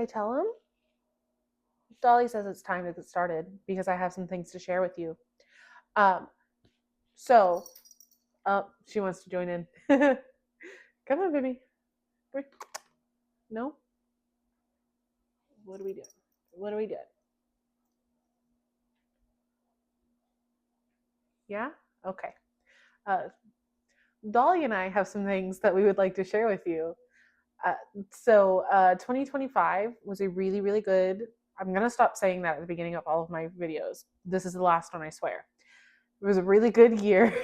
I tell him? Dolly says it's time to get started because I have some things to share with you. Um, so, she wants to join in. Come on, baby. No? What are we doing? What are we doing? Yeah? Okay. Uh, Dolly and I have some things that we would like to share with you. Uh, 2025 was a really, really good. I'm going to stop saying that at the beginning of all of my videos. This is the last one, I swear. It was a really good year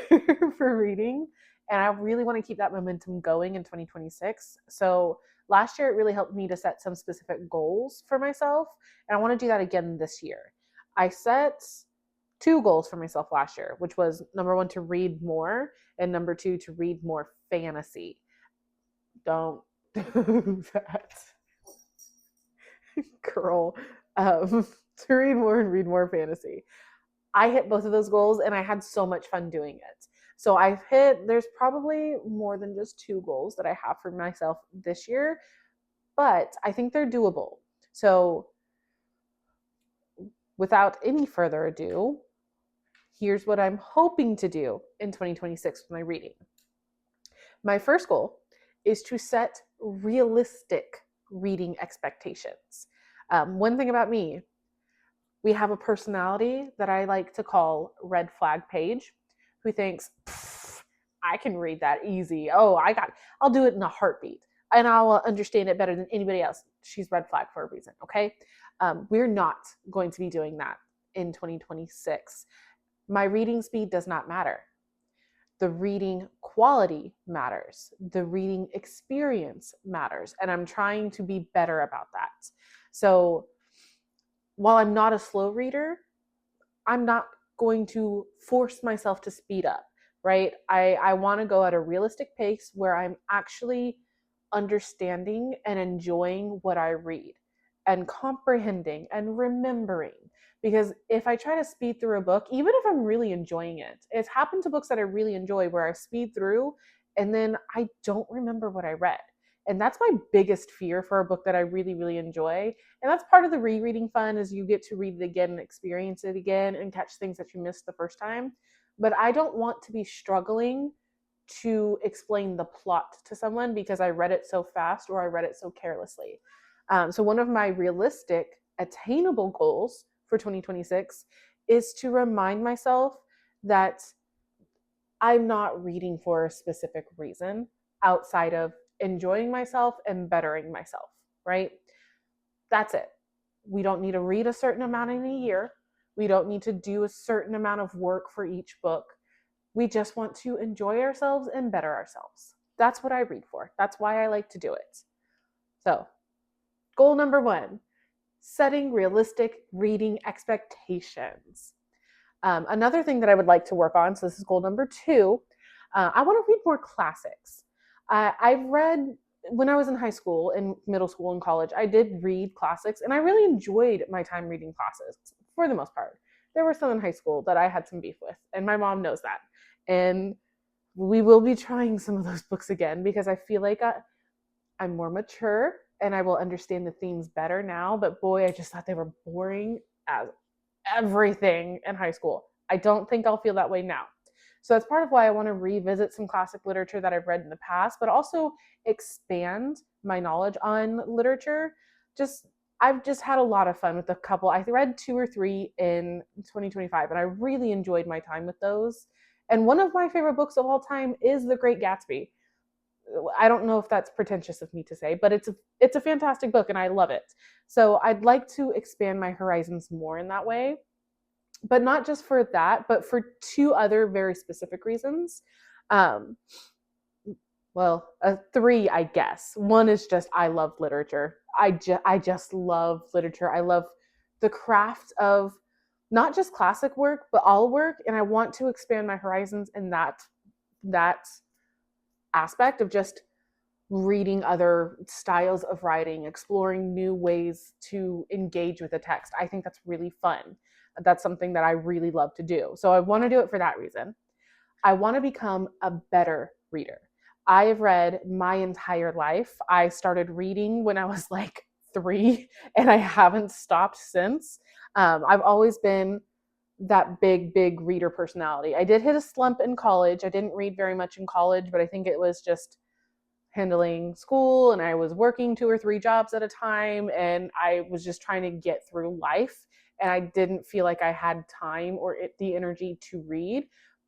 for reading, and I really want to keep that momentum going in 2026. So last year, it really helped me to set some specific goals for myself, and I want to do that again this year. I set two goals for myself last year, which was number one, to read more, and number two, to read more fantasy. Don't do that, girl. To read more and read more fantasy. I hit both of those goals and I had so much fun doing it. So there's probably more than just two goals that I have for myself this year, but I think they're doable. So without any further ado, here's what I'm hoping to do in 2026 with my reading. My first goal is to set realistic reading expectations. One thing about me, we have a personality that I like to call Red Flag Paige, who thinks, I can read that easy. I'll do it in a heartbeat and I'll understand it better than anybody else. She's red flag for a reason, okay? We're not going to be doing that in 2026. My reading speed does not matter. The reading quality matters. The reading experience matters. And I'm trying to be better about that. So while I'm not a slow reader, I'm not going to force myself to speed up, right? I want to go at a realistic pace where I'm actually understanding and enjoying what I read and comprehending and remembering. Because if I try to speed through a book, even if I'm really enjoying it, it's happened to books that I really enjoy where I speed through and then I don't remember what I read. And that's my biggest fear for a book that I really, really enjoy. And that's part of the rereading fun is you get to read it again and experience it again and catch things that you missed the first time. But I don't want to be struggling to explain the plot to someone because I read it so fast or I read it so carelessly. So one of my realistic, attainable goals for 2026 is to remind myself that I'm not reading for a specific reason outside of enjoying myself and bettering myself, right? That's it. We don't need to read a certain amount in a year. We don't need to do a certain amount of work for each book. We just want to enjoy ourselves and better ourselves. That's what I read for. That's why I like to do it. So, goal number one, setting realistic reading expectations. Another thing that I would like to work on, so this is goal number two, I want to read more classics. I've read, when I was in high school and middle school and college, I did read classics and I really enjoyed my time reading classics for the most part. There were some in high school that I had some beef with, and my mom knows that. And we will be trying some of those books again because I feel like I'm more mature and I will understand the themes better now. But boy, I just thought they were boring as everything in high school. I don't think I'll feel that way now. So that's part of why I want to revisit some classic literature that I've read in the past, but also expand my knowledge on literature. I've just had a lot of fun with a couple. I read two or three in 2025, and I really enjoyed my time with those. And one of my favorite books of all time is The Great Gatsby. I don't know if that's pretentious of me to say, but it's a fantastic book and I love it. So I'd like to expand my horizons more in that way, but not just for that, but for two other very specific reasons. Um, three, I guess. One is just I love literature. I just love literature. I love the craft of not just classic work, but all work, and I want to expand my horizons in that aspect of just reading other styles of writing, exploring new ways to engage with a text. I think that's really fun. That's something that I really love to do. So I want to do it for that reason. I want to become a better reader. I have read my entire life. I started reading when I was like 3 and I haven't stopped since. I've always been that big reader personality. I did hit a slump in college. I didn't read very much in college, but I think it was just handling school, and I was working 2 or 3 jobs at a time, and I was just trying to get through life, and I didn't feel like I had time or the energy to read.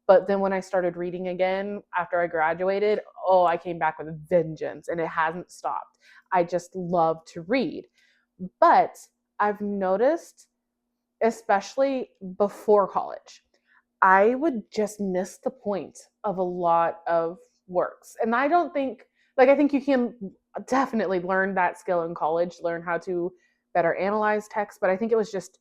But then when I started reading again after I graduated, oh, I came back with a vengeance, and it hasn't stopped. I just love to read. But I've noticed, especially before college, I would just miss the point of a lot of works. And I don't think, like, I think you can definitely learn that skill in college, learn how to better analyze text, but I think it was just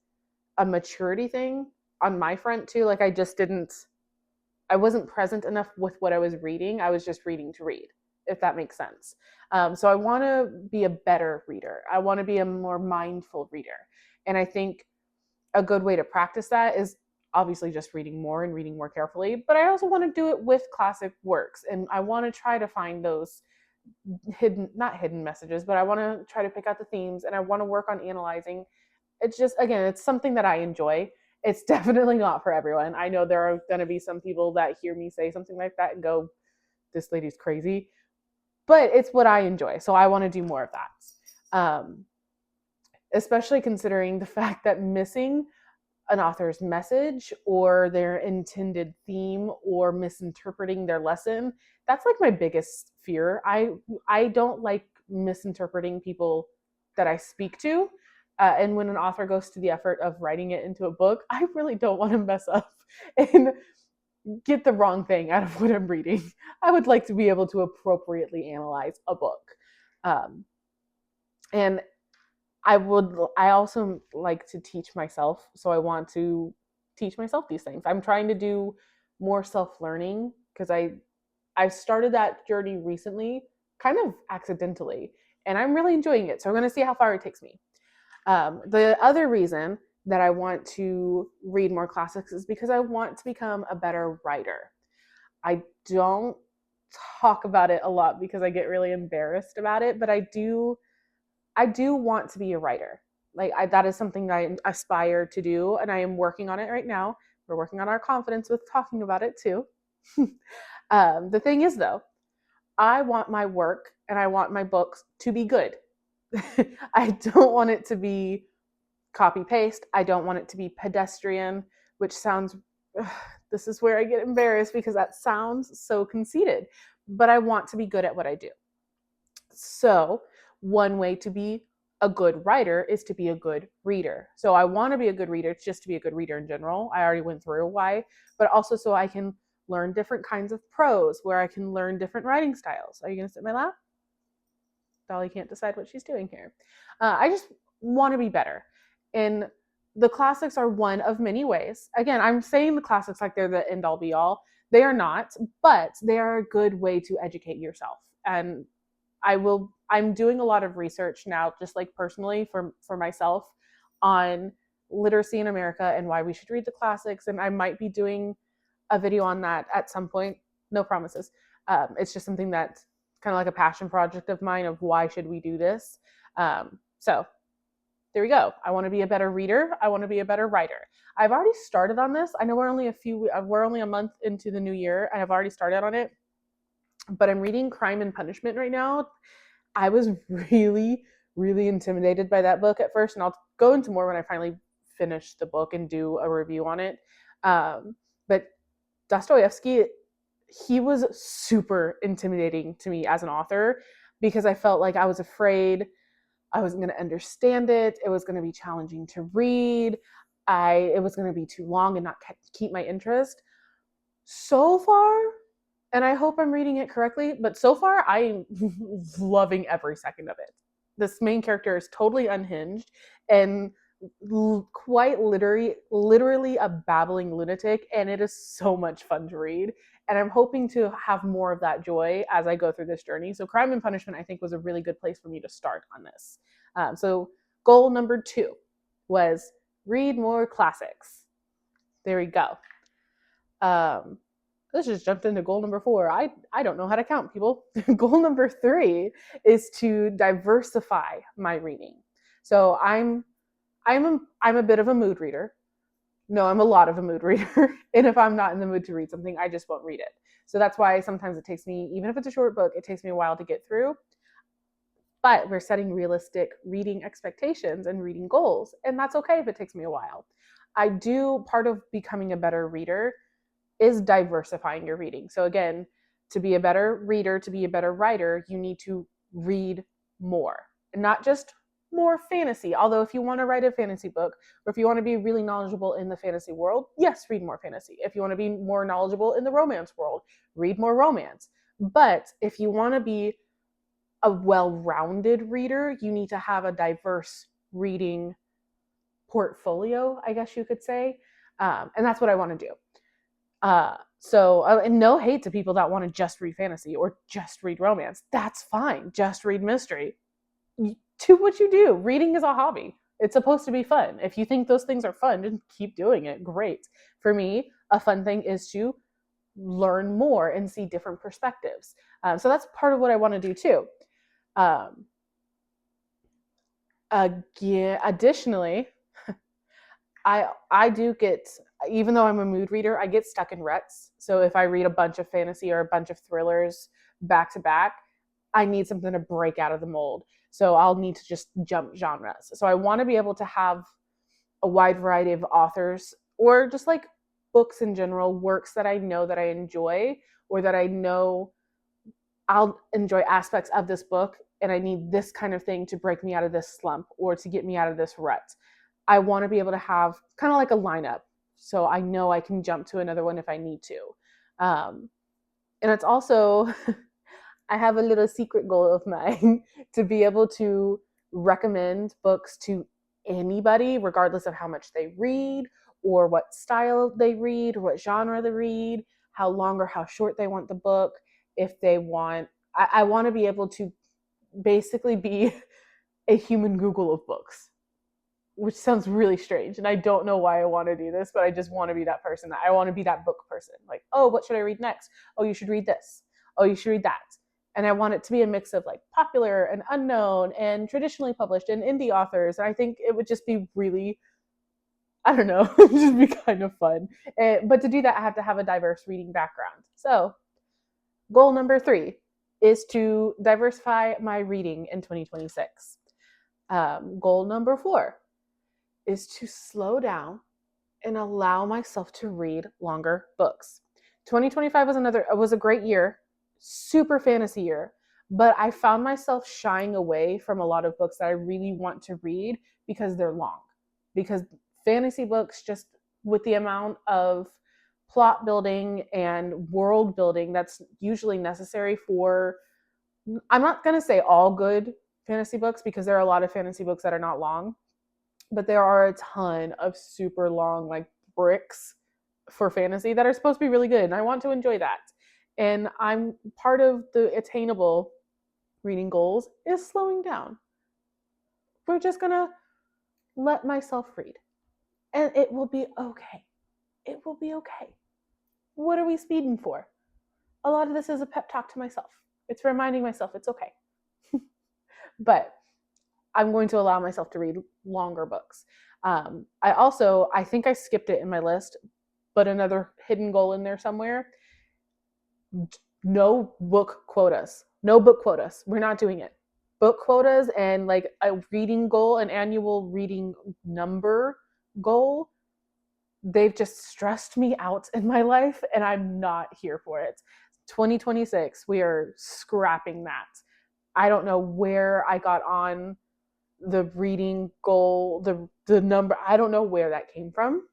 a maturity thing on my front too. Like, I wasn't present enough with what I was reading. I was just reading to read, if that makes sense. So I want to be a better reader. I want to be a more mindful reader. And I think a good way to practice that is obviously just reading more and reading more carefully, but I also want to do it with classic works, and I want to try to find those not hidden messages, but I want to try to pick out the themes, and I want to work on analyzing. It's just, again, it's something that I enjoy. It's definitely not for everyone. I know there are going to be some people that hear me say something like that and go, this lady's crazy, but it's what I enjoy, so I want to do more of that. Especially considering the fact that missing an author's message or their intended theme or misinterpreting their lesson, that's like my biggest fear. I don't like misinterpreting people that I speak to. And when an author goes to the effort of writing it into a book, I really don't want to mess up and get the wrong thing out of what I'm reading. I would like to be able to appropriately analyze a book. And I also like to teach myself. So I want to teach myself these things. I'm trying to do more self-learning because I've started that journey recently, kind of accidentally, and I'm really enjoying it. So I'm going to see how far it takes me. The other reason that I want to read more classics is because I want to become a better writer. I don't talk about it a lot because I get really embarrassed about it, but I do want to be a writer. That is something I aspire to do, and I am working on it right now. We're working on our confidence with talking about it too. The thing is, though, I want my work and I want my books to be good. I don't want it to be copy paste. I don't want it to be pedestrian, which sounds, this is where I get embarrassed because that sounds so conceited, but I want to be good at what I do. So one way to be a good writer is to be a good reader. So I want to be a good reader just to be a good reader in general. I already went through why, but also so I can learn different kinds of prose where I can learn different writing styles. Are you going to sit in my lap? Dolly can't decide what she's doing here. I just want to be better. And the classics are one of many ways. Again, I'm saying the classics like they're the end all be all. They are not, but they are a good way to educate yourself. And I'm doing a lot of research now, just like personally for myself, on literacy in America and why we should read the classics. And I might be doing a video on that at some point. No promises. It's just something that's kind of like a passion project of mine of why should we do this. So there we go. I want to be a better reader. I want to be a better writer. I've already started on this. I know we're only a month into the new year, and I've already started on it. But I'm reading Crime and Punishment right now. I was really, really intimidated by that book at first, and I'll go into more when I finally finish the book and do a review on it. But Dostoevsky, he was super intimidating to me as an author because I felt like I was afraid I wasn't going to understand it. It was going to be challenging to read. It was going to be too long and not keep my interest. So far, and I hope I'm reading it correctly, but so far I'm loving every second of it. This main character is totally unhinged and quite literally a babbling lunatic, and it is so much fun to read. And I'm hoping to have more of that joy as I go through this journey. So Crime and Punishment, I think, was a really good place for me to start on this. So goal number 2 was read more classics. There we go. Let's just jump into goal number 4. I don't know how to count, people. Goal number 3 is to diversify my reading. So I'm a bit of a mood reader. No, I'm a lot of a mood reader. And if I'm not in the mood to read something, I just won't read it. So that's why sometimes it takes me, even if it's a short book, it takes me a while to get through. But we're setting realistic reading expectations and reading goals. And that's okay if it takes me a while. Part of becoming a better reader is diversifying your reading. So again, to be a better reader, to be a better writer, you need to read more, not just more fantasy. Although if you want to write a fantasy book, or if you want to be really knowledgeable in the fantasy world, yes, read more fantasy. If you want to be more knowledgeable in the romance world, read more romance. But if you want to be a well-rounded reader, you need to have a diverse reading portfolio, I guess you could say. And that's what I want to do. And no hate to people that want to just read fantasy or just read romance. That's fine. Just read mystery. Do what you do. Reading is a hobby. It's supposed to be fun. If you think those things are fun, just keep doing it. Great. For me, a fun thing is to learn more and see different perspectives. So that's part of what I want to do too. Additionally, I do get, even though I'm a mood reader, I get stuck in ruts. So if I read a bunch of fantasy or a bunch of thrillers back to back, I need something to break out of the mold. So I'll need to just jump genres. So I want to be able to have a wide variety of authors, or just like books in general, works that I know that I enjoy, or that I know I'll enjoy aspects of this book, and I need this kind of thing to break me out of this slump or to get me out of this rut. I want to be able to have kind of like a lineup, so I know I can jump to another one if I need to. And it's also, I have a little secret goal of mine to be able to recommend books to anybody, regardless of how much they read, or what style they read, or what genre they read, how long or how short they want the book. If they want, I want to be able to basically be a human Google of books, which sounds really strange. And I don't know why I want to do this, but I just want to be that person. I want to be that book person. Like, oh, what should I read next? Oh, you should read this. Oh, you should read that. And I want it to be a mix of like popular and unknown and traditionally published and indie authors. And I think it would just be really, I don't know, just be kind of fun. But to do that, I have to have a diverse reading background. So goal number 3 is to diversify my reading in 2026. Goal number 4 is to slow down and allow myself to read longer books. 2025 was a great year, super fantasy year, but I found myself shying away from a lot of books that I really want to read because they're long. Because fantasy books, just with the amount of plot building and world building that's usually necessary for, I'm not going to say all good fantasy books, because there are a lot of fantasy books that are not long, but there are a ton of super long like bricks for fantasy that are supposed to be really good, and I want to enjoy that. And I'm part of the attainable reading goals is slowing down. We're just gonna let myself read, and it will be okay. It will be okay. What are we speeding for? A lot of this is a pep talk to myself. It's reminding myself it's okay. But I'm going to allow myself to read longer books. I think I skipped it in my list, but another hidden goal in there somewhere. No book quotas. No book quotas. We're not doing it. Book quotas and like a reading goal, an annual reading number goal, they've just stressed me out in my life, and I'm not here for it. 2026, we are scrapping that. I don't know where I got on the reading goal, the number. I don't know where that came from.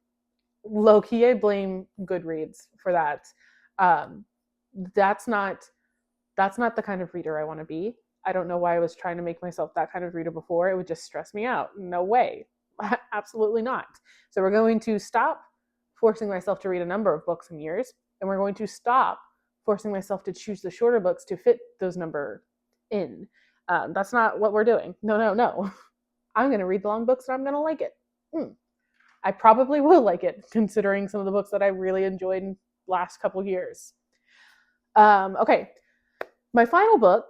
Low key, I blame Goodreads for that. That's not the kind of reader I want to be. I don't know why I was trying to make myself that kind of reader before. It would just stress me out. No way. Absolutely not. So we're going to stop forcing myself to read a number of books in years, and we're going to stop forcing myself to choose the shorter books to fit those number in. That's not what we're doing. No. I'm going to read the long books and I'm going to like it. I probably will like it, considering some of the books that I really enjoyed in the last couple of years. Okay. My final goal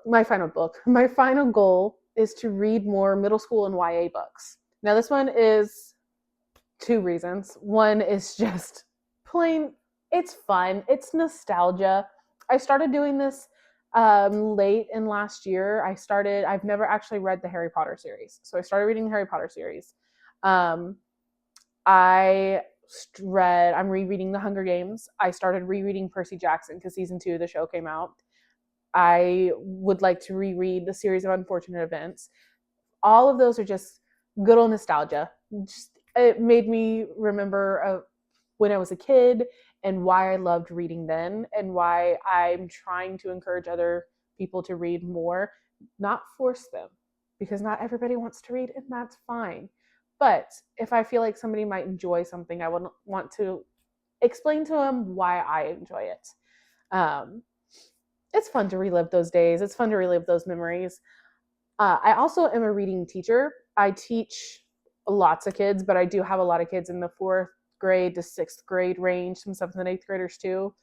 is to read more middle school and YA books. Now, this one is 2 reasons. One is just plain, it's fun, it's nostalgia. I started doing this late in last year. I've never actually read the Harry Potter series. So I started reading the Harry Potter series. Um, I'm rereading The Hunger Games. I started rereading Percy Jackson because season 2 of the show came out. I would like to reread The Series of Unfortunate Events. All of those are just good old nostalgia. It made me remember when I was a kid and why I loved reading then, and why I'm trying to encourage other people to read more, not force them, because not everybody wants to read, and that's fine. But if I feel like somebody might enjoy something, I would want to explain to them why I enjoy it. Um, it's fun to relive those days. It's fun to relive those memories. I also am a reading teacher. I teach lots of kids, but I do have a lot of kids in the 4th grade to 6th grade range, some 7th and 8th graders too.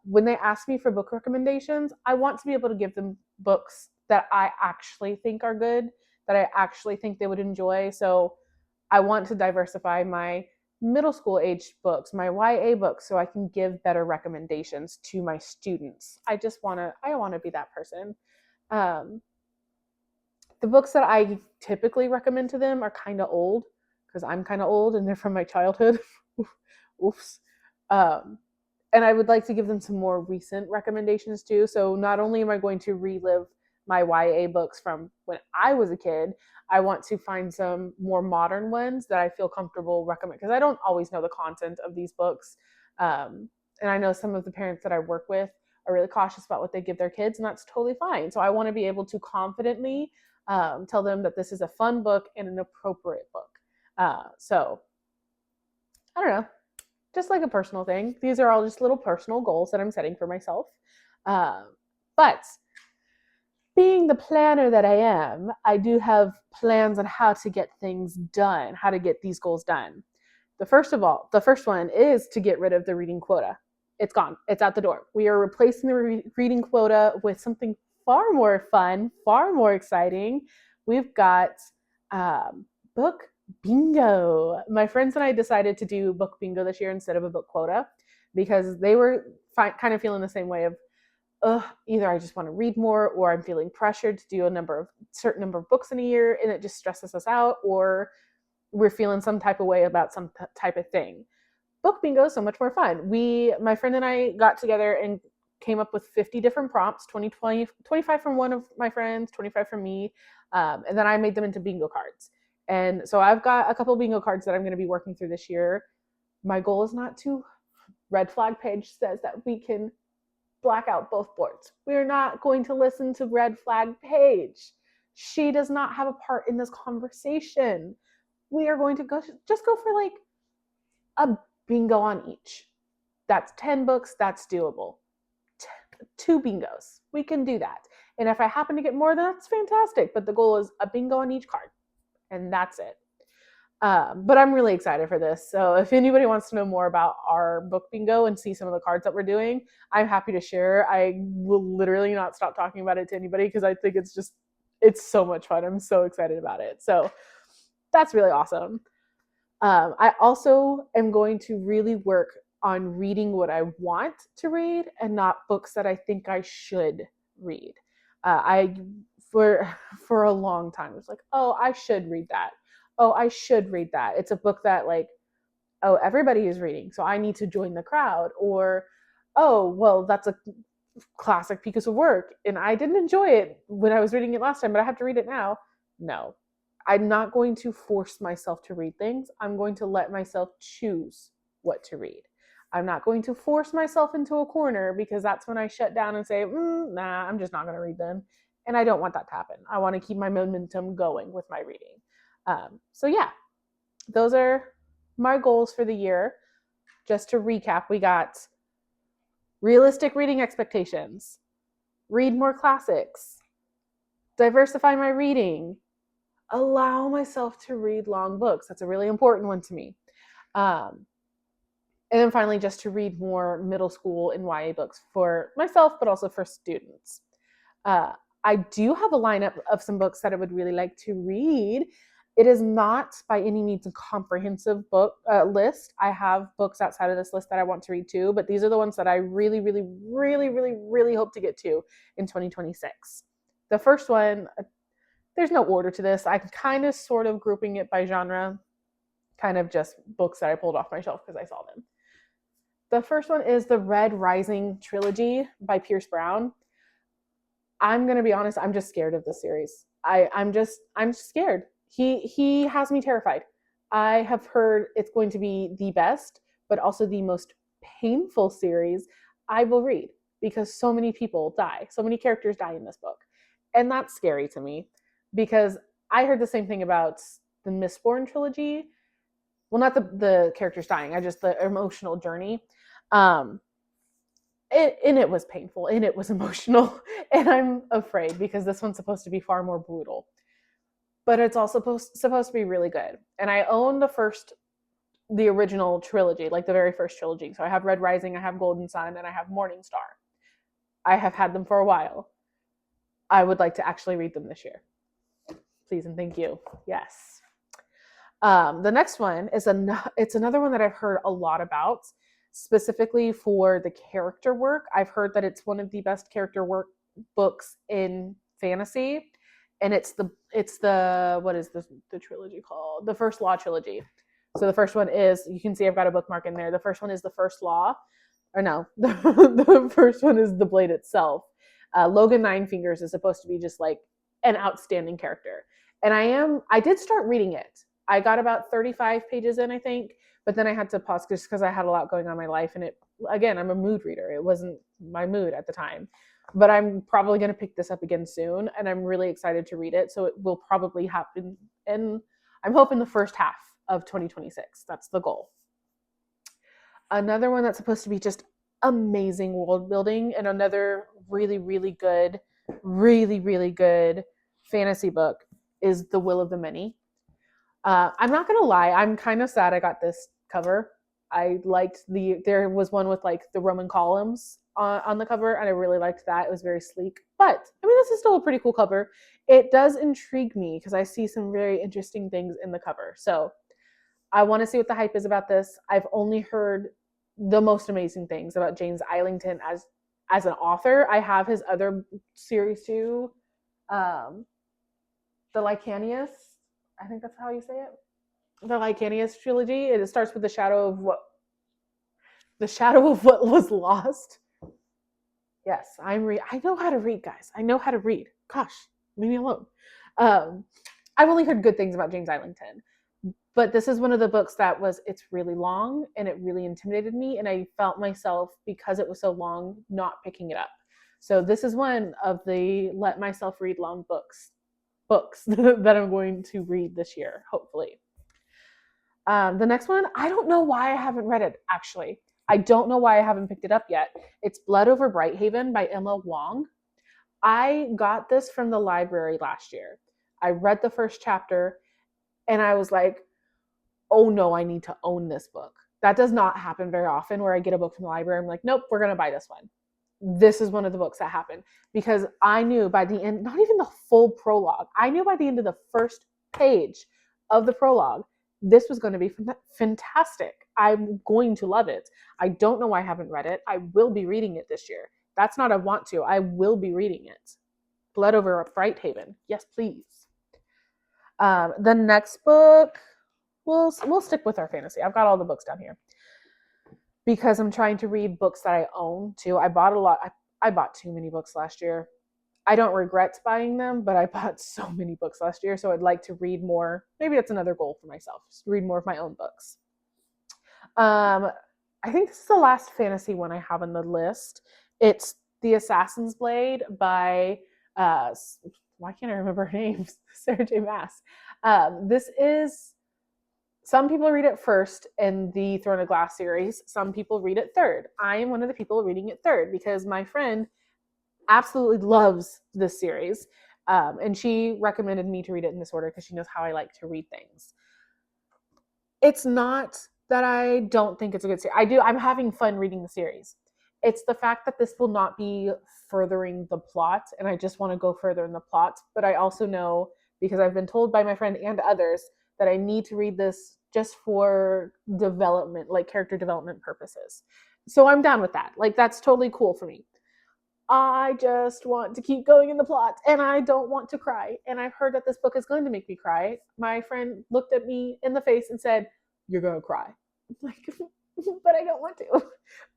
When they ask me for book recommendations, I want to be able to give them books that I actually think are good, that I actually think they would enjoy. So I want to diversify my middle school age books, my YA books, so I can give better recommendations to my students. I want to be that person. Um, the books that I typically recommend to them are kind of old, because I'm kind of old and they're from my childhood. Oops. And I would like to give them some more recent recommendations too. So not only am I going to relive my YA books from when I was a kid, I want to find some more modern ones that I feel comfortable recommending, because I don't always know the content of these books. And I know some of the parents that I work with are really cautious about what they give their kids, and that's totally fine. So I want to be able to confidently tell them that this is a fun book and an appropriate book. So I don't know, just like a personal thing. These are all just little personal goals that I'm setting for myself. But being the planner that I am, I do have plans on how to get things done, how to get these goals done. The first one is to get rid of the reading quota. It's gone. It's out the door. We are replacing the reading quota with something far more fun, far more exciting. We've got book bingo. My friends and I decided to do book bingo this year instead of a book quota, because they were kind of feeling the same way of, either I just want to read more, or I'm feeling pressured to do certain number of books in a year, and it just stresses us out, or we're feeling some type of way about some type of thing. Book bingo is so much more fun. My friend and I got together and came up with 50 different prompts, 25 from one of my friends, 25 from me, and then I made them into bingo cards. And so I've got a couple bingo cards that I'm going to be working through this year. My goal is not to, red flag page says that we can black out both boards. We're not going to listen to red flag page. She does not have a part in this conversation. We are going to go for like a bingo on each. That's 10 books. That's doable. 2 bingos. We can do that. And if I happen to get more, that's fantastic. But the goal is a bingo on each card. And that's it. But I'm really excited for this. So if anybody wants to know more about our book bingo and see some of the cards that we're doing, I'm happy to share. I will literally not stop talking about it to anybody, because I think it's so much fun. I'm so excited about it. So that's really awesome. I also am going to really work on reading what I want to read and not books that I think I should read. I for a long time was like, oh, I should read that. Oh, I should read that. It's a book that, like, oh, everybody is reading, so I need to join the crowd. Or, oh, well, that's a classic piece of work, and I didn't enjoy it when I was reading it last time, but I have to read it now. No, I'm not going to force myself to read things. I'm going to let myself choose what to read. I'm not going to force myself into a corner, because that's when I shut down and say, nah, I'm just not going to read them. And I don't want that to happen. I want to keep my momentum going with my reading. So yeah, those are my goals for the year. Just to recap, we got realistic reading expectations, read more classics, diversify my reading, allow myself to read long books. That's a really important one to me. And then finally, just to read more middle school and YA books for myself, but also for students. I do have a lineup of some books that I would really like to read. It is not by any means a comprehensive book list. I have books outside of this list that I want to read too, but these are the ones that I really, really, really, really, really hope to get to in 2026. The first one, there's no order to this. I'm kind of sort of grouping it by genre, kind of just books that I pulled off my shelf because I saw them. The first one is the Red Rising trilogy by Pierce Brown. I'm gonna be honest, I'm just scared of this series. I'm scared. He has me terrified. I have heard it's going to be the best, but also the most painful series I will read because so many people die. So many characters die in this book. And that's scary to me because I heard the same thing about the Mistborn trilogy. Well, not the characters dying, I just the emotional journey. And it was painful and it was emotional. And I'm afraid because this one's supposed to be far more brutal. But it's also supposed to be really good. And I own the original trilogy, like the very first trilogy. So I have Red Rising, I have Golden Sun, and I have Morning Star. I have had them for a while. I would like to actually read them this year. Please and thank you. Yes. The next one is it's another one that I've heard a lot about, specifically for the character work. I've heard that it's one of the best character work books in fantasy, and it's the what is the trilogy called? The First Law trilogy. So the first one is, you can see I've got a bookmark in there. The first one is the First Law, or no, the first one is The Blade itself. Logan Ninefingers is supposed to be just like an outstanding character, and I did start reading it. I got about 35 pages in, I think, but then I had to pause just because I had a lot going on in my life. And again, I'm a mood reader. It wasn't my mood at the time, but I'm probably going to pick this up again soon. And I'm really excited to read it. So it will probably happen. And I'm hoping the first half of 2026. That's the goal. Another one that's supposed to be just amazing world building and another really, really good fantasy book is The Will of the Many. I'm not gonna lie, I'm kind of sad I got this cover. I liked there was one with like the Roman columns on the cover, and I really liked that. It was very sleek. But I mean, this is still a pretty cool cover. It does intrigue me because I see some very interesting things in the cover. So I want to see what the hype is about this. I've only heard the most amazing things about James Islington as an author. I have his other series too, the Licanius. I think that's how you say it. The Licanius trilogy. It starts with the shadow of what was lost. Yes, I know how to read, guys. I know how to read. Gosh, leave me alone. I've only heard good things about James Islington, but this is one of the books it's really long and it really intimidated me, and I felt myself, because it was so long, not picking it up. So this is one of the let myself read long books that I'm going to read this year, hopefully. The next one, I don't know why I haven't read it, actually. I don't know why I haven't picked it up yet. It's Blood Over Brighthaven by Emma Wong. I got this from the library last year. I read the first chapter and I was like, oh no, I need to own this book. That does not happen very often where I get a book from the library. I'm like, nope, we're going to buy this one. This is one of the books that happened because I knew by the end, not even the full prologue, I knew by the end of the first page of the prologue, this was going to be fantastic. I'm going to love it. I don't know why I haven't read it. I will be reading it this year. That's not I want to. I will be reading it. Blood Over Brighthaven. Yes, please. The next book, we'll stick with our fantasy. I've got all the books down here because I'm trying to read books that I own too. I bought a lot. I bought too many books last year. I don't regret buying them, but I bought so many books last year, so I'd like to read more. Maybe that's another goal for myself, just read more of my own books. I think this is the last fantasy one I have on the list. It's The Assassin's Blade by, why can't I remember her name? Sarah J. Maas. This is, some people read it first in the Throne of Glass series. Some people read it third. I am one of the people reading it third because my friend absolutely loves this series. And she recommended me to read it in this order because she knows how I like to read things. It's not that I don't think it's a good series. I'm having fun reading the series. It's the fact that this will not be furthering the plot, and I just want to go further in the plot. But I also know, because I've been told by my friend and others, that I need to read this just for development, like character development purposes. So I'm down with that. Like, that's totally cool for me. I just want to keep going in the plot, and I don't want to cry. And I've heard that this book is going to make me cry. My friend looked at me in the face and said, "You're going to cry." I'm like, but I don't want to.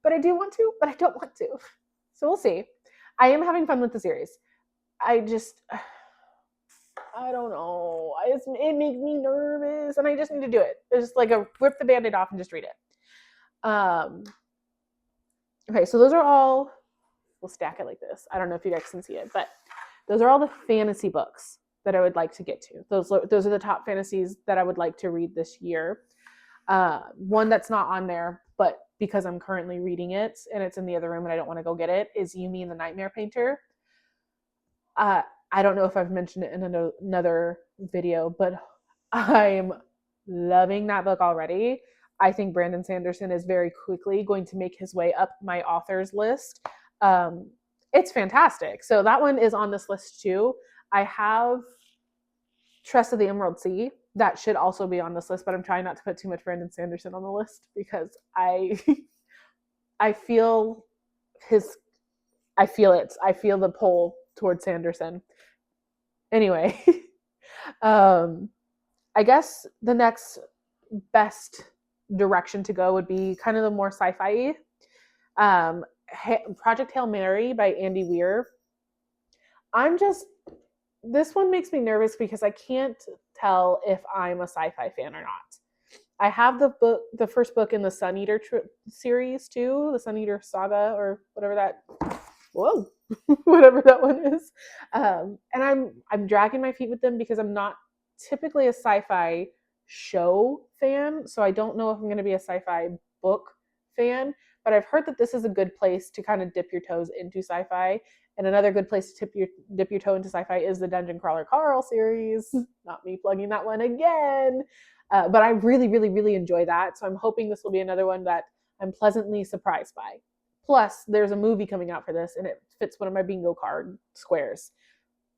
But I do want to, but I don't want to. So we'll see. I am having fun with the series. I just, I don't know. It makes me nervous, and I just need to do it. It's just like a rip the Band-Aid off and just read it. Okay, so those are all. We'll stack it like this. I don't know if you guys can see it, but those are all the fantasy books that I would like to get to. Those are the top fantasies that I would like to read this year. One that's not on there, but because I'm currently reading it and it's in the other room and I don't want to go get it, is Yumi and the Nightmare Painter. I don't know if I've mentioned it in another video, but I'm loving that book already. I think Brandon Sanderson is very quickly going to make his way up my authors list. It's fantastic. So that one is on this list too. I have Tress of the Emerald Sea. That should also be on this list, but I'm trying not to put too much Brandon Sanderson on the list because I feel I feel it. I feel the pull towards Sanderson. Anyway, I guess the next best direction to go would be kind of the more sci-fi. Project Hail Mary by Andy Weir. This one makes me nervous because I can't tell if I'm a sci-fi fan or not. I have the first book in the Sun Eater series too, the Sun Eater saga or whatever that. Whoa, whatever that one is. And I'm dragging my feet with them because I'm not typically a sci-fi show fan, so I don't know if I'm going to be a sci-fi book fan. But I've heard that this is a good place to kind of dip your toes into sci-fi. And another good place to dip your toe into sci-fi is the Dungeon Crawler Carl series. Not me plugging that one again. But I really, really, really enjoy that. So I'm hoping this will be another one that I'm pleasantly surprised by. Plus, there's a movie coming out for this, and it fits one of my bingo card squares.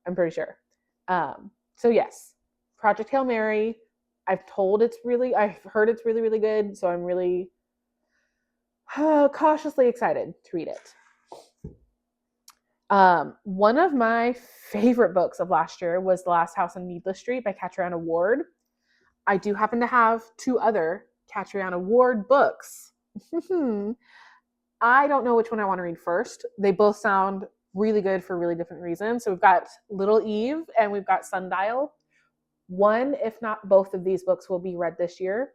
I'm pretty sure. So yes, Project Hail Mary. I've heard it's really, really good. So I'm really cautiously excited to read it. One of my favorite books of last year was The Last House on Needless Street by Catriona Ward. I do happen to have two other Catriona Ward books. I don't know which one I want to read first. They both sound really good for really different reasons. So we've got Little Eve and we've got Sundial. One, if not both of these books will be read this year.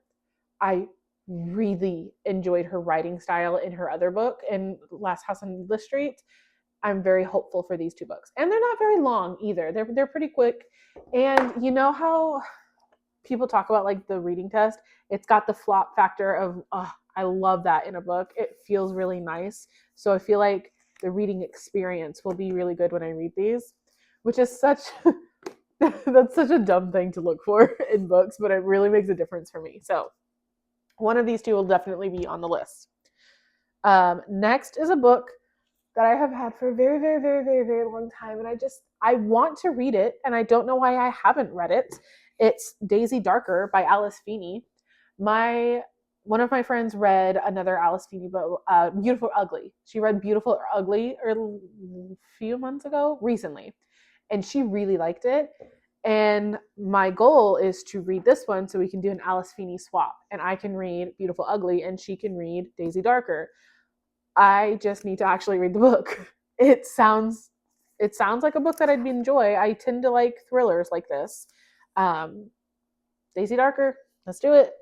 I really enjoyed her writing style in her other book, in Last House on Needless Street. I'm very hopeful for these two books. And they're not very long either. They're pretty quick. And you know how people talk about like the reading test? It's got the flop factor of, I love that in a book. It feels really nice. So I feel like the reading experience will be really good when I read these, which is that's such a dumb thing to look for in books, but it really makes a difference for me. So one of these two will definitely be on the list. Next is a book that I have had for a very, very, very, very, very long time. And I want to read it, and I don't know why I haven't read it. It's Daisy Darker by Alice Feeney. One of my friends read another Alice Feeney book, Beautiful Ugly. She read Beautiful Ugly a few months ago, recently, and she really liked it. And my goal is to read this one so we can do an Alice Feeney swap, and I can read Beautiful Ugly and she can read Daisy Darker. I just need to actually read the book. It sounds like a book that I'd enjoy. I tend to like thrillers like this. Daisy Darker, let's do it.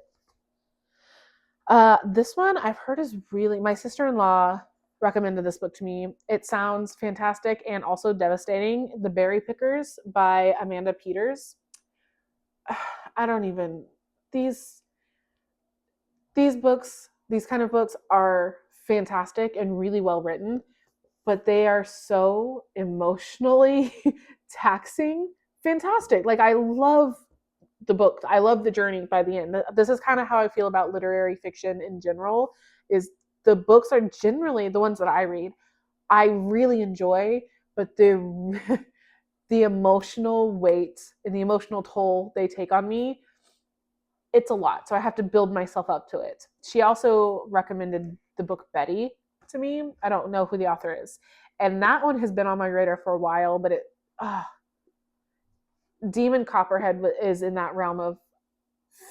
This one I've heard is really, my sister-in-law recommended this book to me. It sounds fantastic and also devastating. The Berry Pickers by Amanda Peters. These books, these kind of books are fantastic and really well written, but they are so emotionally taxing. Fantastic. Like, I love the book. I love the journey by the end. This is kind of how I feel about literary fiction in general, is the books are generally the ones that I read, I really enjoy, but the the emotional weight and the emotional toll they take on me, it's a lot. So I have to build myself up to it. She also recommended the book Betty to me. I don't know who the author is. And that one has been on my radar for a while, but Demon Copperhead is in that realm of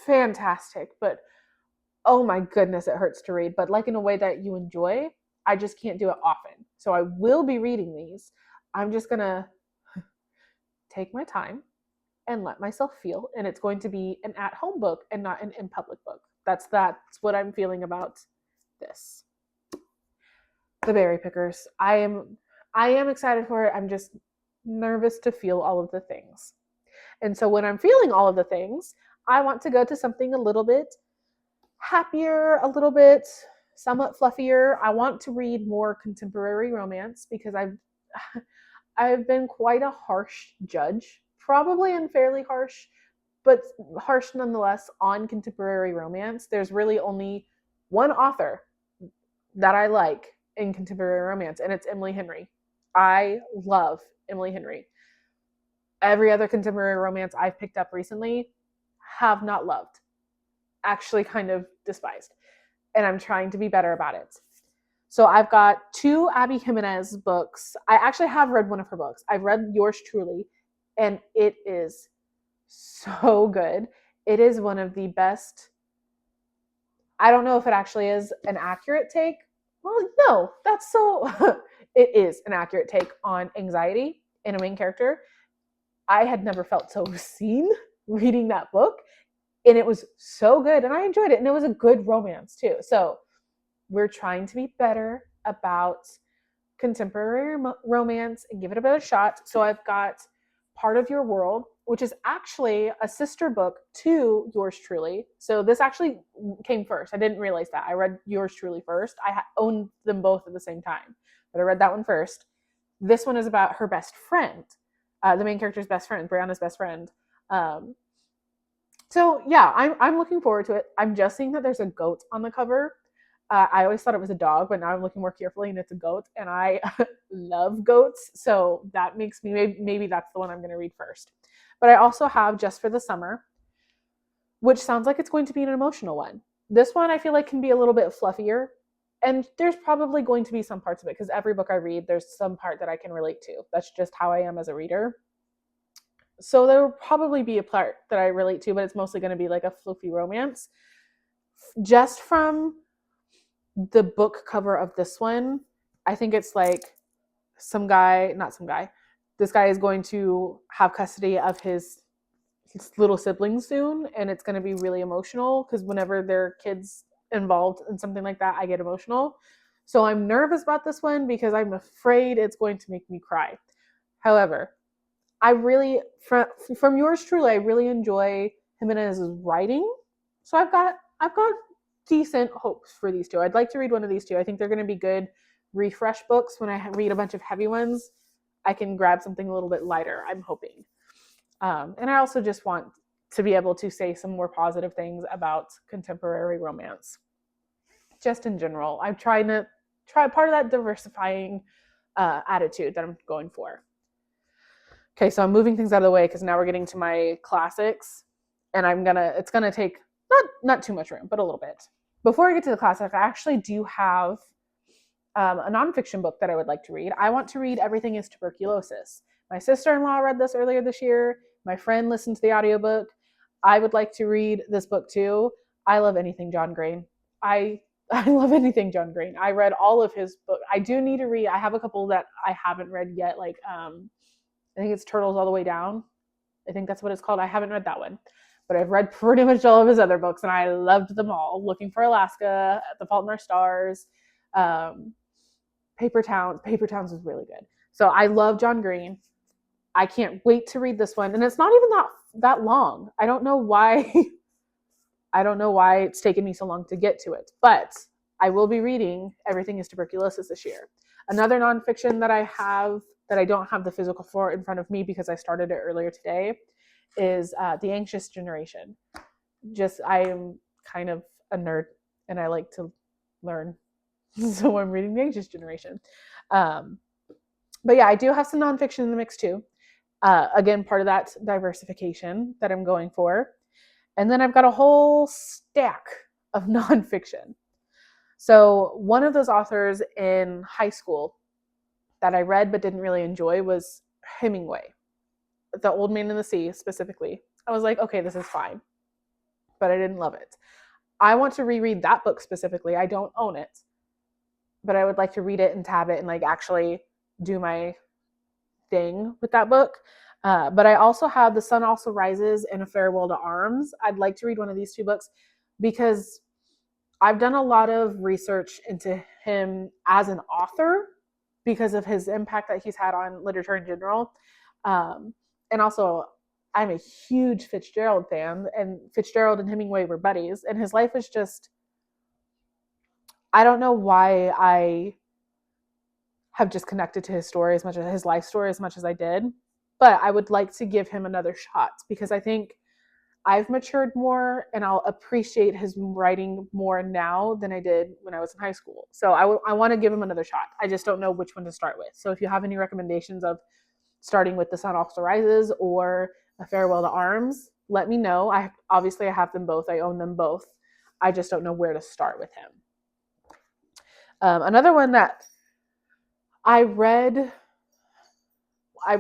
fantastic, but oh my goodness, it hurts to read, but like in a way that you enjoy. I just can't do it often. So I will be reading these. I'm just going to take my time and let myself feel, and it's going to be an at-home book and not an in-public book. That's what I'm feeling about this. The Berry Pickers. I am excited for it. I'm just nervous to feel all of the things. And so when I'm feeling all of the things, I want to go to something a little bit happier, a little bit somewhat fluffier. I want to read more contemporary romance because I've been quite a harsh judge, probably unfairly harsh, but harsh nonetheless on contemporary romance. There's really only one author that I like in contemporary romance, and it's Emily Henry. I love Emily Henry. Every other contemporary romance I've picked up recently have not loved, actually kind of despised. And I'm trying to be better about it. So I've got 2 Abby Jimenez books. I actually have read one of her books. I've read Yours Truly, and it is so good. It is one of the best. I don't know if it actually is an accurate take. Well, no, that's so. It is an accurate take on anxiety in a main character. I had never felt so seen reading that book, and it was so good, and I enjoyed it, and it was a good romance too. So we're trying to be better about contemporary romance and give it a better shot. So I've got Part of Your World, which is actually a sister book to Yours Truly. So this actually came first. I didn't realize that. I read Yours Truly first. I owned them both at the same time, but I read that one first. This one is about her best friend, the main character's best friend, Brianna's best friend. So yeah, I'm looking forward to it. I'm just seeing that there's a goat on the cover. I always thought it was a dog, but now I'm looking more carefully and it's a goat, and I love goats, so that makes me maybe that's the one I'm going to read first. But I also have Just for the Summer, which sounds like it's going to be an emotional one. This one I feel like can be a little bit fluffier, and there's probably going to be some parts of it because every book I read, there's some part that I can relate to. That's just how I am as a reader. So there will probably be a part that I relate to, but it's mostly going to be like a fluffy romance. Just from the book cover of this one, I think it's like this guy is going to have custody of his little siblings soon, and it's going to be really emotional because whenever there are kids involved in something like that, I get emotional. So I'm nervous about this one because I'm afraid it's going to make me cry. However, I really, from Yours Truly, I really enjoy Jimenez's writing. So I've got decent hopes for these two. I'd like to read one of these two. I think they're going to be good refresh books. When I read a bunch of heavy ones, I can grab something a little bit lighter, I'm hoping. And I also just want to be able to say some more positive things about contemporary romance. Just in general, I'm trying to try part of that diversifying attitude that I'm going for. Okay, so I'm moving things out of the way because now we're getting to my classics, and it's gonna take not too much room, but a little bit. Before I get to the classics, I actually do have a nonfiction book that I would like to read. I want to read Everything is Tuberculosis. My sister-in-law read this earlier this year. My friend listened to the audiobook. I would like to read this book too. I love anything John Green. I love anything John Green. I read all of his books. I do need to read. I have a couple that I haven't read yet, like I think it's Turtles All the Way Down. I think that's what it's called. I haven't read that one, but I've read pretty much all of his other books, and I loved them all. Looking for Alaska, The Fault in Our Stars, Paper Towns. Paper Towns is really good. So I love John Green. I can't wait to read this one, and it's not even that long. I don't know why. I don't know why it's taken me so long to get to it, but I will be reading Everything is Tuberculosis this year. Another nonfiction that I have that I don't have the physical for in front of me because I started it earlier today is The Anxious Generation. I am kind of a nerd, and I like to learn So I'm reading The Anxious Generation. But yeah, I do have some nonfiction in the mix too. Again, part of that diversification that I'm going for. And then I've got a whole stack of nonfiction. So one of those authors in high school that I read but didn't really enjoy was Hemingway, The Old Man and the Sea specifically. I was like, okay, this is fine, but I didn't love it. I want to reread that book specifically. I don't own it, but I would like to read it and tab it and like actually do my thing with that book. But I also have The Sun Also Rises and A Farewell to Arms. I'd like to read one of these two books because I've done a lot of research into him as an author because of his impact that he's had on literature in general. And also, I'm a huge Fitzgerald fan, and Fitzgerald and Hemingway were buddies, and his life is just, I don't know why I have just connected to his story as much as his life story as much as I did, but I would like to give him another shot because I think I've matured more and I'll appreciate his writing more now than I did when I was in high school. So I want to give him another shot. I just don't know which one to start with. So if you have any recommendations of starting with The Sun Also Rises or A Farewell to Arms, let me know. I have them both. I own them both. I just don't know where to start with him. Another one that I read, I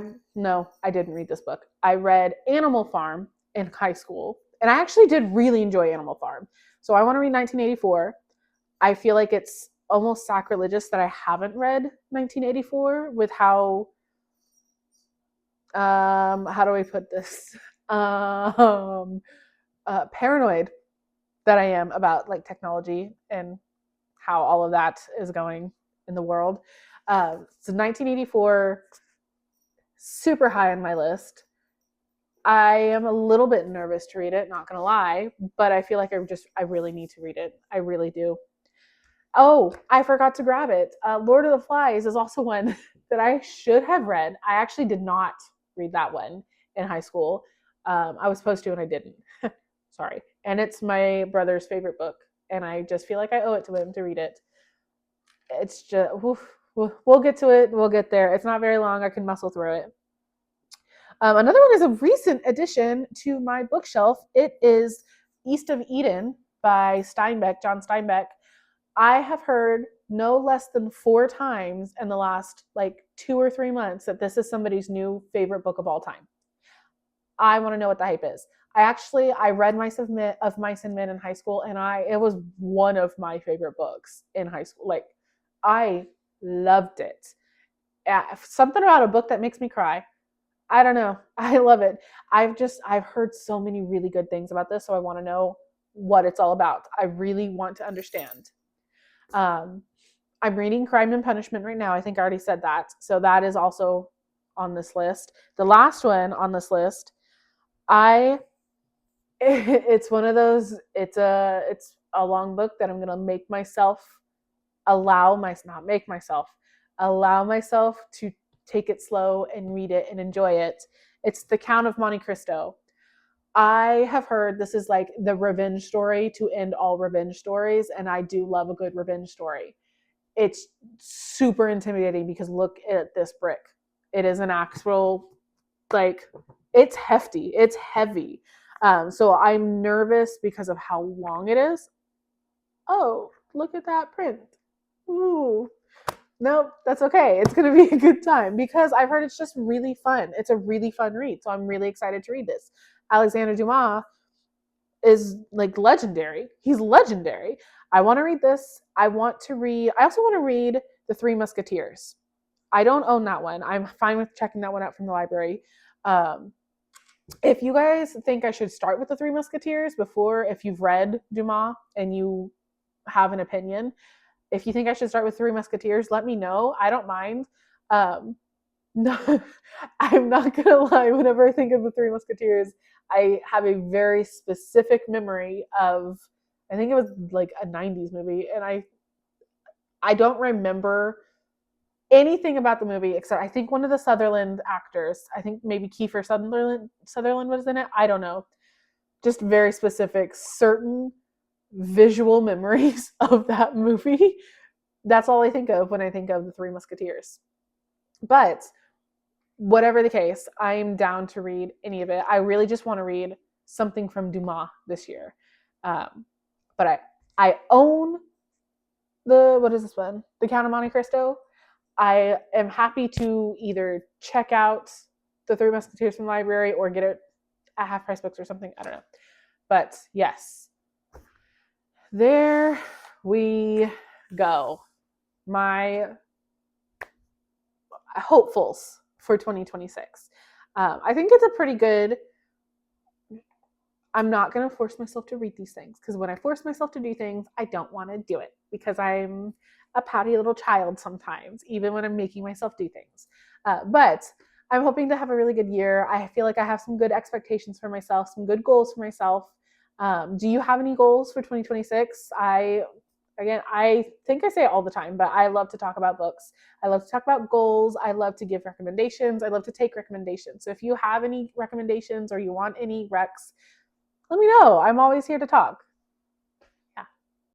didn't read this book. I read Animal Farm in high school, and I actually did really enjoy Animal Farm. So I want to read 1984. I feel like it's almost sacrilegious that I haven't read 1984 with how do I put this? Paranoid that I am about like technology and how all of that is going in the world. So 1984, super high on my list. I am a little bit nervous to read it, not gonna lie, but I feel like I really need to read it. I really do. Oh, I forgot to grab it. Lord of the Flies is also one that I should have read. I actually did not read that one in high school. I was supposed to and I didn't. Sorry. And it's my brother's favorite book, and I just feel like I owe it to him to read it. It's just, we'll get to it. We'll get there. It's not very long. I can muscle through it. Another one is a recent addition to my bookshelf. It is East of Eden by John Steinbeck. I have heard no less than 4 times in the last like 2 or 3 months that this is somebody's new favorite book of all time. I want to know what the hype is. I read Mice and Men in high school, and it was one of my favorite books in high school. Like, I loved it. Something about a book that makes me cry. I don't know. I love it. I've heard so many really good things about this, so I want to know what it's all about. I really want to understand. I'm reading Crime and Punishment right now. I think I already said that. So that is also on this list. The last one on this list, it's one of those, it's a long book that I'm going to allow myself to take it slow and read it and enjoy it. It's The Count of Monte Cristo. I have heard this is like the revenge story to end all revenge stories, and I do love a good revenge story. It's super intimidating because look at this brick. It is an actual, like, it's hefty. It's heavy. So I'm nervous because of how long it is. Oh, look at that print. Ooh. Nope, that's okay. It's going to be a good time because I've heard it's just really fun. It's a really fun read. So I'm really excited to read this. Alexander Dumas is like legendary. He's legendary. I want to read this. I also want to read The Three Musketeers. I don't own that one. I'm fine with checking that one out from the library. If you guys think I should start with The Three Musketeers if you've read Dumas and you have an opinion, if you think I should start with Three Musketeers, let me know. I don't mind. No, I'm not going to lie. Whenever I think of The Three Musketeers, I have a very specific memory of, I think it was like a 90s movie. And I don't remember anything about the movie except I think one of the Sutherland actors, I think maybe Kiefer Sutherland was in it. I don't know. Just very specific, certain visual memories of that movie That's all I think of when I think of the Three Musketeers. But whatever the case, I'm down to read any of it. I really just want to read something from Dumas this year. But I own what is this one? The Count of Monte Cristo. I am happy to either check out the Three Musketeers from the library or get it at Half Price Books or something. I don't know. But yes, there we go. My hopefuls for 2026. I think it's a pretty good. I'm not going to force myself to read these things because when I force myself to do things, I don't want to do it because I'm a pouty little child sometimes, even when I'm making myself do things. But I'm hoping to have a really good year. I feel like I have some good expectations for myself, some good goals for myself. Do you have any goals for 2026? I think I say it all the time, but I love to talk about books. I love to talk about goals. I love to give recommendations. I love to take recommendations. So if you have any recommendations or you want any recs, let me know. I'm always here to talk.